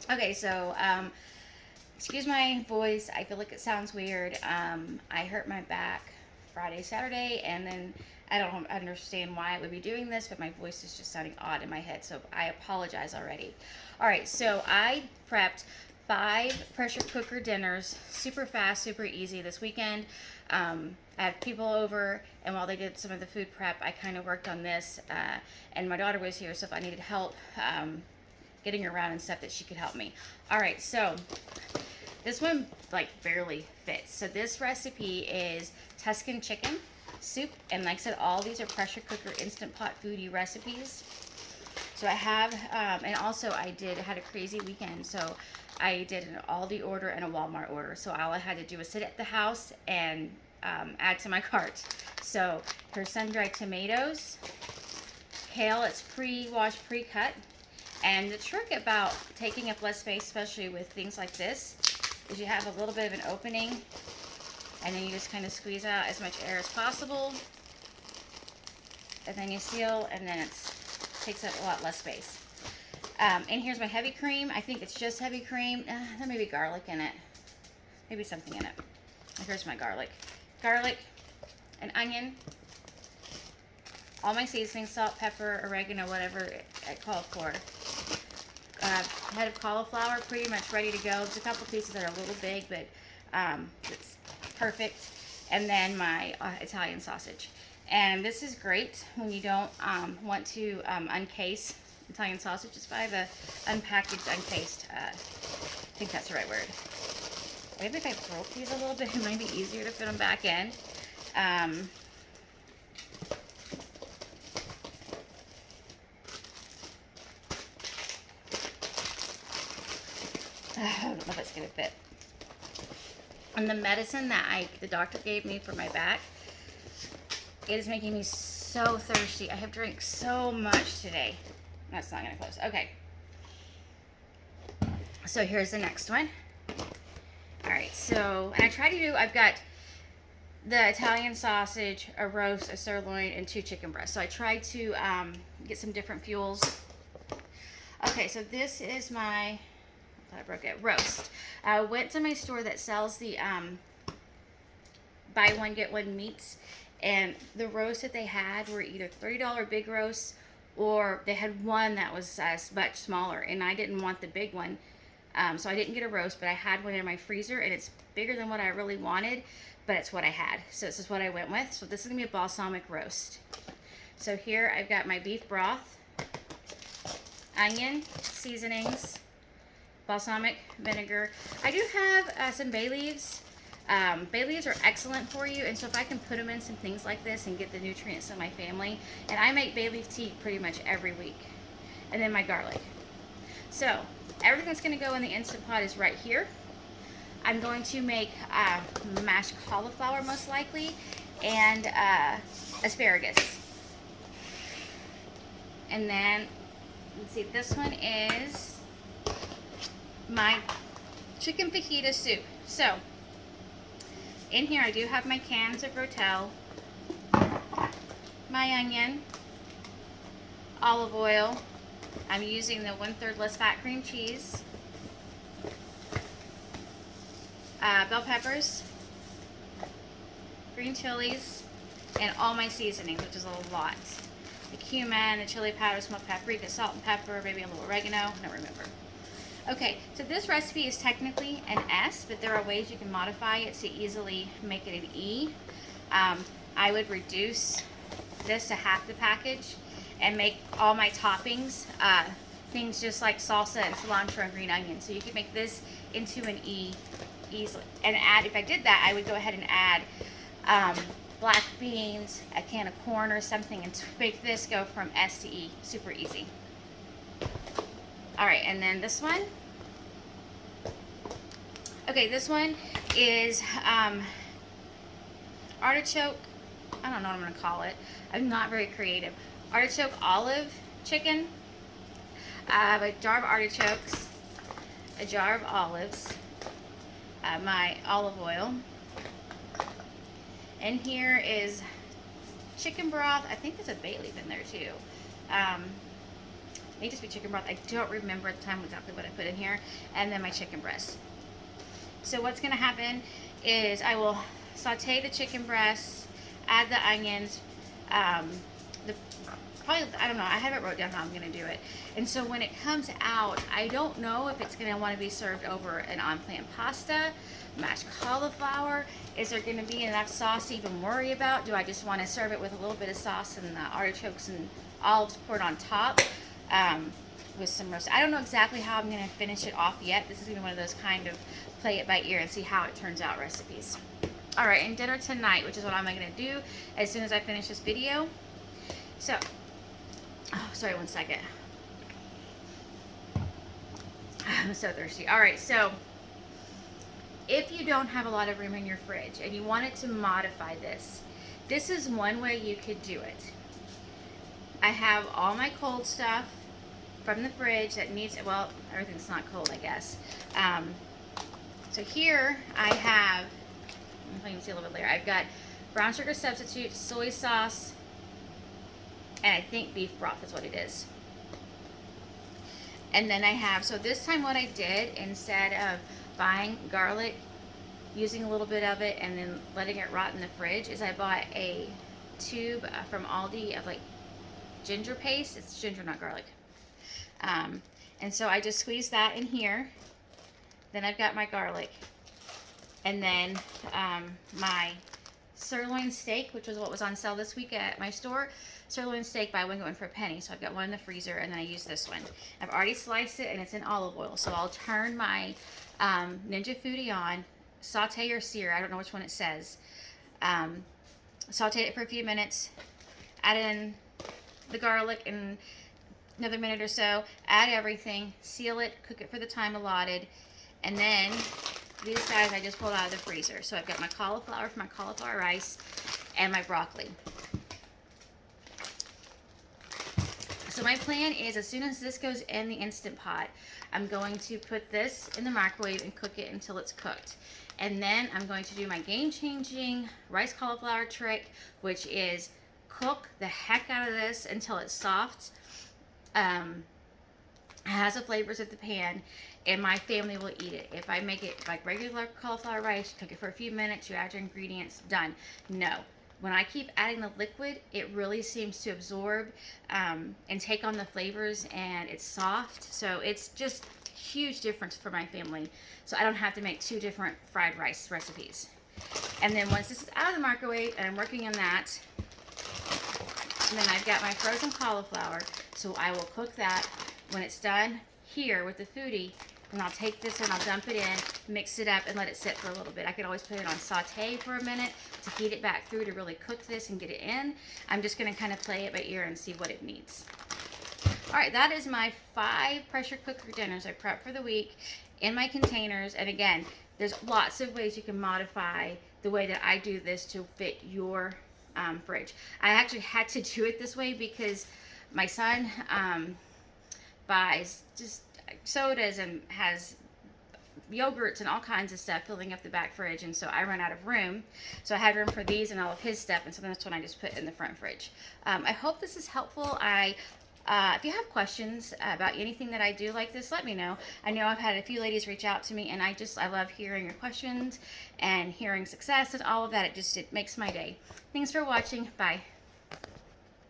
Okay, so excuse my voice. I feel like it sounds weird. I hurt my back Friday, Saturday, and then I don't understand why I would be doing this, but my voice is just sounding odd in my head. So I apologize already. All right, so I prepped 5 pressure cooker dinners, super fast, super easy this weekend. I had people over, and while they did some of the food prep, I kind of worked on this. And my daughter was here, so if I needed help getting around and stuff, that she could help me. All right, so this one like barely fits. So this recipe is Tuscan chicken soup, and like I said, all these are pressure cooker instant pot foodie recipes. So I have, and also I had a crazy weekend. So I did an Aldi order and a Walmart order. So all I had to do was sit at the house and add to my cart. So here's sun-dried tomatoes, kale. It's pre-washed, pre-cut. And the trick about taking up less space, especially with things like this, is you have a little bit of an opening, and then you just kind of squeeze out as much air as possible, and then you seal, and then it takes up a lot less space. And here's my heavy cream. I think it's just heavy cream. There may be garlic in it, maybe something in it. Here's my garlic, an onion, all my seasonings, salt, pepper, oregano, whatever I call for. Head of cauliflower, pretty much ready to go. There's a couple pieces that are a little big, but it's perfect. And then my Italian sausage. And this is great when you don't want to uncase Italian sausage. Just buy the unpackaged, uncased. I think that's the right word. Maybe if I broke these a little bit, it might be easier to fit them back in. I don't know if it's going to fit. And the medicine that the doctor gave me for my back, it is making me so thirsty. I have drank so much today. That's not going to close. Okay. So here's the next one. All right. So, and I try to do, I've got the Italian sausage, a roast, a sirloin, and 2 chicken breasts. So I tried to get some different fuels. Okay. So this is my, I broke it, roast. I went to my store that sells the buy one get one meats, and the roasts that they had were either $30 big roasts, or they had one that was much smaller, and I didn't want the big one, so I didn't get a roast, but I had one in my freezer, and it's bigger than what I really wanted, but it's what I had, so this is what I went with. So this is gonna be a balsamic roast. So here I've got my beef broth, onion, seasonings, balsamic vinegar. I do have some bay leaves. Bay leaves are excellent for you, and so if I can put them in some things like this and get the nutrients in my family, and I make bay leaf tea pretty much every week. And then my garlic. So everything that's going to go in the Instant Pot is right here. I'm going to make mashed cauliflower most likely, and asparagus. And then, let's see, this one is my chicken fajita soup. So in here I do have my cans of Rotel, my onion, olive oil. I'm using the 1/3 less fat cream cheese, bell peppers, green chilies, and all my seasonings, which is a lot. The cumin, the chili powder, smoked paprika, salt and pepper, maybe a little oregano, I don't remember. Okay, so this recipe is technically an S, but there are ways you can modify it to easily make it an E. I would reduce this to half the package and make all my toppings things just like salsa and cilantro and green onion. So you could make this into an E easily. And add, if I did that, I would go ahead and add black beans, a can of corn or something, and make this go from S to E. Super easy. All right, and then this one. Okay, this one is artichoke. I don't know what I'm gonna call it. I'm not very creative. Artichoke olive chicken. I have a jar of artichokes, a jar of olives, my olive oil, and here is chicken broth. I think there's a bay leaf in there too. may just be chicken broth. I don't remember at the time exactly what I put in here. And then my chicken breast. So what's going to happen is I will saute the chicken breast, add the onions, probably, I don't know, I haven't wrote down how I'm going to do it. And so when it comes out, I don't know if it's going to want to be served over an on-plant pasta, mashed cauliflower. Is there going to be enough sauce to even worry about? Do I just want to serve it with a little bit of sauce and the artichokes and olives poured on top with some roast? I don't know exactly how I'm going to finish it off yet. This is going to be one of those kind of play it by ear and see how it turns out recipes. All right, and dinner tonight, which is what I'm going to do as soon as I finish this video. So, oh, sorry, one second. I'm so thirsty. All right, so if you don't have a lot of room in your fridge and you wanted to modify this, this is one way you could do it. I have all my cold stuff from the fridge that needs, well, everything's not cold, I guess. So here I have, you can see a little bit later, I've got brown sugar substitute, soy sauce, and I think beef broth is what it is. And then I have, so this time what I did, instead of buying garlic, using a little bit of it, and then letting it rot in the fridge, is I bought a tube from Aldi of like ginger paste. It's ginger, not garlic. And so I just squeeze that in here. Then I've got my garlic. And then my sirloin steak, which was what was on sale this week at my store. Sirloin steak buy one, get one for a penny. So I've got one in the freezer, and then I use this one. I've already sliced it, and it's in olive oil. So I'll turn my Ninja Foodi on, saute or sear, I don't know which one it says. Saute it for a few minutes, add in the garlic in another minute or so, add everything, seal it, cook it for the time allotted, and then these guys I just pulled out of the freezer. So I've got my cauliflower for my cauliflower rice and my broccoli. So my plan is, as soon as this goes in the Instant Pot, I'm going to put this in the microwave and cook it until it's cooked. And then I'm going to do my game-changing rice cauliflower trick, which is cook the heck out of this until it's soft. It has the flavors of the pan, and my family will eat it. If I make it like regular cauliflower rice, cook it for a few minutes, you add your ingredients, done. No. When I keep adding the liquid, it really seems to absorb and take on the flavors, and it's soft. So it's just a huge difference for my family. So I don't have to make two different fried rice recipes. And then once this is out of the microwave, and I'm working on that, and then I've got my frozen cauliflower, so I will cook that. When it's done here with the Foodi, and I'll take this and I'll dump it in, mix it up, and let it sit for a little bit. I could always put it on saute for a minute to heat it back through to really cook this and get it in. I'm just going to kind of play it by ear and see what it needs. All right, that is my 5 pressure cooker dinners I prepped for the week in my containers. And again, there's lots of ways you can modify the way that I do this to fit your fridge. I actually had to do it this way because my son buys just sodas and has yogurts and all kinds of stuff filling up the back fridge, and so I run out of room. So I had room for these and all of his stuff, and so that's what I just put in the front fridge. I hope this is helpful. If you have questions about anything that I do like this, let me know. I know I've had a few ladies reach out to me, and I love hearing your questions and hearing success and all of that. It makes my day. Thanks for watching. Bye.